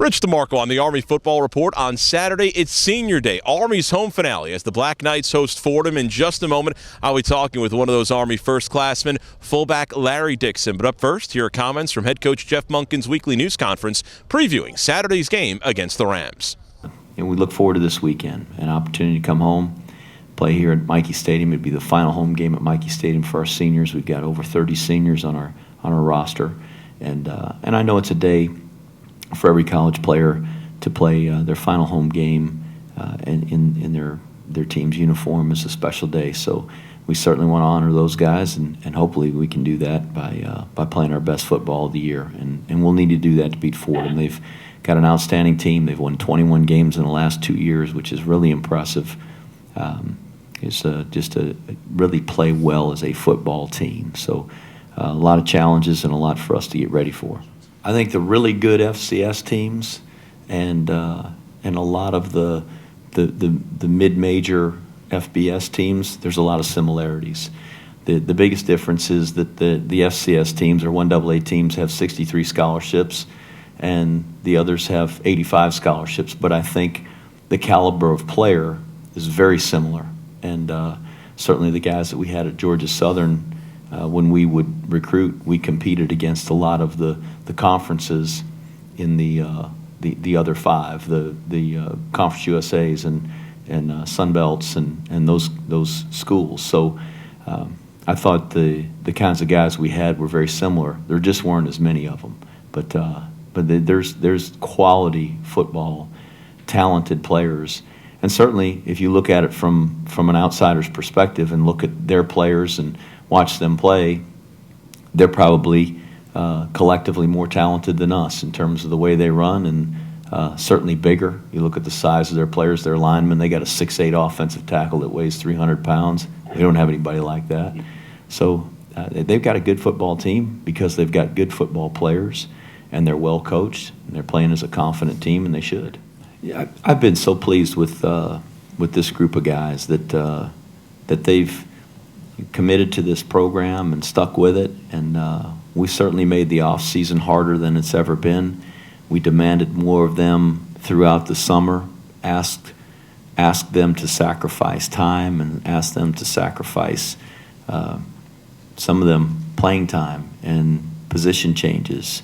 Rich DeMarco on the Army Football Report. On Saturday, it's Senior Day, Army's home finale as the Black Knights host Fordham. In just a moment, I'll be talking with one of those Army first-classmen, fullback Larry Dixon. But up first, here are comments from head coach Jeff Monken's weekly news conference previewing Saturday's game against the Rams. And we look forward to this weekend, an opportunity to come home, play here at Michie Stadium. It'd be the final home game at Michie Stadium for our seniors. We've got over 30 seniors on our roster, and I know it's a day for every college player to play their final home game in their team's uniform. Is a special day, so we certainly want to honor those guys, and hopefully we can do that by playing our best football of the year, and we'll need to do that to beat Fordham. They've got an outstanding team. They've won 21 games in the last 2 years, which is really impressive. It's just to really play well as a football team. So a lot of challenges and a lot for us to get ready for. I think the really good FCS teams and a lot of the mid-major FBS teams, there's a lot of similarities. The biggest difference is that the FCS teams or 1AA teams have 63 scholarships and the others have 85 scholarships. But I think the caliber of player is very similar. And certainly the guys that we had at Georgia Southern, when we would recruit, we competed against a lot of the conferences in the other five, the Conference USAs and Sun Belts and those schools. So I thought the kinds of guys we had were very similar. There just weren't as many of them, but there's quality football, talented players. And certainly, if you look at it from an outsider's perspective and look at their players and watch them play, they're probably collectively more talented than us in terms of the way they run, and certainly bigger. You look at the size of their players, their linemen, they got a 6'8" offensive tackle that weighs 300 pounds. They don't have anybody like that. So they've got a good football team because they've got good football players, and they're well coached, and they're playing as a confident team, and they should. Yeah, I've been so pleased with this group of guys that they've committed to this program and stuck with it, and we certainly made the off season harder than it's ever been. We demanded more of them throughout the summer, asked them to sacrifice time and asked them to sacrifice some of them playing time and position changes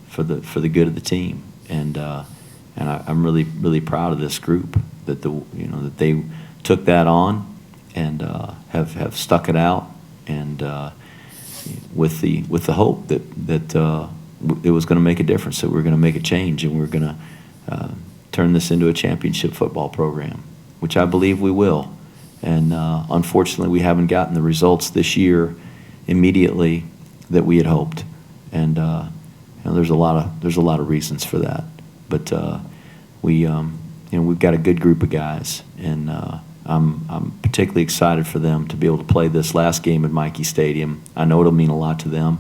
for the good of the team, and I'm really proud of this group that that they took that on and have stuck it out, and with the hope that it was going to make a difference, that we were going to make a change, and we were going to turn this into a championship football program, which I believe we will. And unfortunately, we haven't gotten the results this year immediately that we had hoped, and there's a lot of reasons for that. But we've got a good group of guys, and I'm particularly excited for them to be able to play this last game at Michie Stadium. I know it'll mean a lot to them.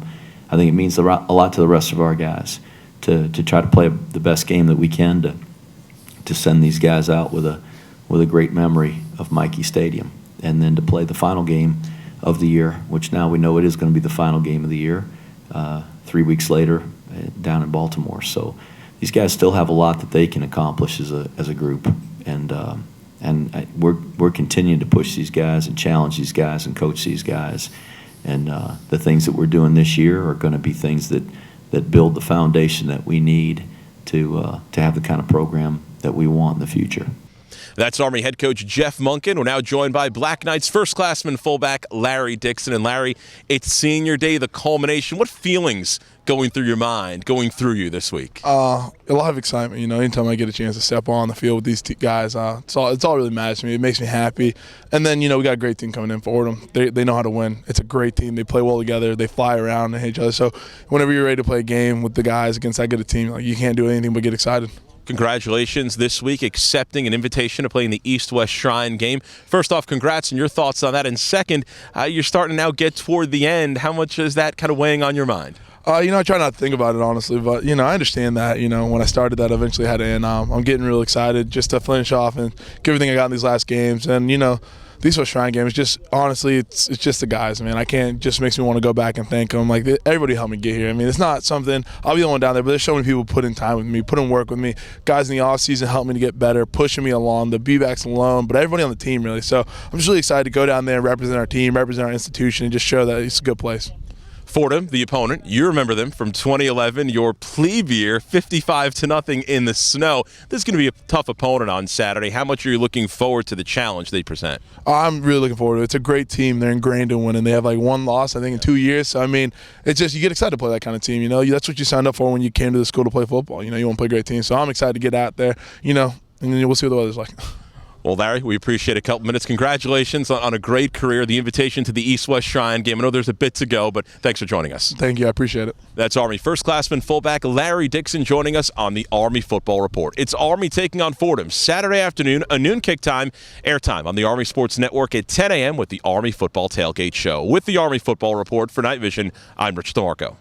I think it means a lot to the rest of our guys to try to play the best game that we can to send these guys out with a great memory of Michie Stadium, and then to play the final game of the year, which now we know it is going to be the final game of the year, 3 weeks later down in Baltimore. So these guys still have a lot that they can accomplish as a group, and we're continuing to push these guys and challenge these guys and coach these guys, and the things that we're doing this year are going to be things that build the foundation that we need to have the kind of program that we want in the future. That's Army head coach Jeff Monken. We're now joined by Black Knights first-classman fullback Larry Dixon. And Larry, it's Senior Day, the culmination. What feelings going through your mind, going through you this week? A lot of excitement. Anytime I get a chance to step on the field with these guys, it's all really matters to me. It makes me happy. And then, we got a great team coming in for them. They know how to win. It's a great team. They play well together. They fly around and hit each other. So whenever you're ready to play a game with the guys against that good a team, you can't do anything but get excited. Congratulations this week, accepting an invitation to play in the East-West Shrine game. First off, congrats and your thoughts on that. And second, you're starting to now get toward the end. How much is that kind of weighing on your mind? I try not to think about it, honestly, but, I understand that, when I started that, I eventually had to end. I'm getting real excited just to finish off and give everything I got in these last games. And, the East West Shrine game is just, honestly, it's just the guys, man. I can't, just makes me want to go back and thank them. Like, everybody helped me get here. I mean, it's not something, I'll be the one down there, but there's so many people putting time with me, putting work with me. Guys in the offseason helped me to get better, pushing me along, the B-backs alone, but everybody on the team, really. So I'm just really excited to go down there and represent our team, represent our institution, and just show that it's a good place. Fordham, the opponent, you remember them from 2011, your plebe year, 55-0 in the snow. This is going to be a tough opponent on Saturday. How much are you looking forward to the challenge they present? I'm really looking forward to it. It's a great team. They're ingrained in winning. They have like one loss, I think, in 2 years. So, I mean, it's just, you get excited to play that kind of team. You know, that's what you signed up for when you came to the school to play football. You know, you want to play a great team. So I'm excited to get out there, you know, and then we'll see what the weather's like. Well, Larry, we appreciate a couple minutes. Congratulations on a great career, the invitation to the East-West Shrine game. I know there's a bit to go, but thanks for joining us. Thank you. I appreciate it. That's Army first-classman fullback Larry Dixon joining us on the Army Football Report. It's Army taking on Fordham Saturday afternoon, a noon kick time, airtime on the Army Sports Network at 10 a.m. with the Army Football Tailgate Show. With the Army Football Report for Night Vision, I'm Rich DeMarco.